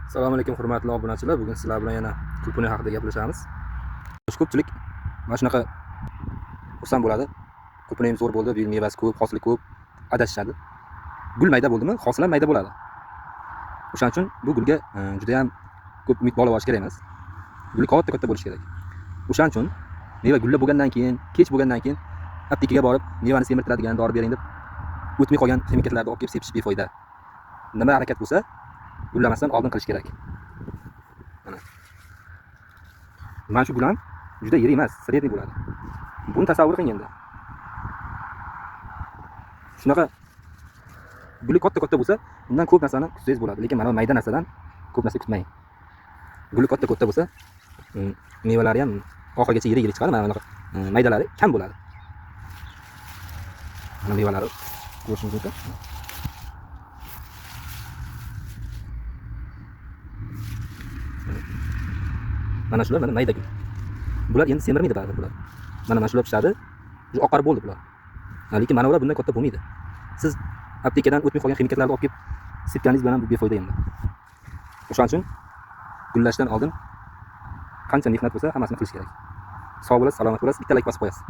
Assalomu alaykum hurmatli obunachilar. Bugun sizlar bilan yana kupon haqida gaplashamiz. Ko'pchilik mana shunaqa xursand bo'ladi. Kuponim zo'r bo'ldi, bu mevasi ko'p, hosili ko'p, adashishadi. Gul mayda bo'ldimi, hosil ham mayda bo'ladi. O'shaning uchun bu gulga juda ham ko'p umid bog'lab olish kerak emas. Guli katta bo'lishi kerak. O'shaning uchun meva gullab bo'lgandan keyin, kech bo'lgandan keyin aptekaga borib, mevani semirtiradigan dori bering deb o'tmay qolgan ximikatlarni olib kelib sepish befoyda. Nima harakat bo'lsa, gullamasdan oldin qilish kerak. Mana shu gul ham juda yirik emas, sredniy bo'ladi. Buni tasavvur qiling endi. Shunaqa guli katta bo'lsa, undan ko'p narsani kutsangiz bo'ladi, lekin mana mayda narsadan ko'p narsa kutmang. Guli katta bo'lsa, mevalari ham oxirigacha yirik chiqadi, mana bunaqa maydalari kam bo'ladi. Mana mevalari ko'rishingiz mumkin. Mana shular mana mayda gul. Bular endi semirmaydi baribir bular. Mana shular pishadi. Shu oqarib bo'ldi bular. Lekin mana ular bundan katta bo'lmaydi. Siz aptekadan o'tmay qolgan ximikatlarni olib kelib sepganingiz bilan bu befoyda endi. O'shaning uchun gullashdan oldin qancha mehnat bo'lsa, hammasini qilish kerak. Sog' bo'lasiz, salomat bo'lasiz, bitta like bosib qo'yasiz.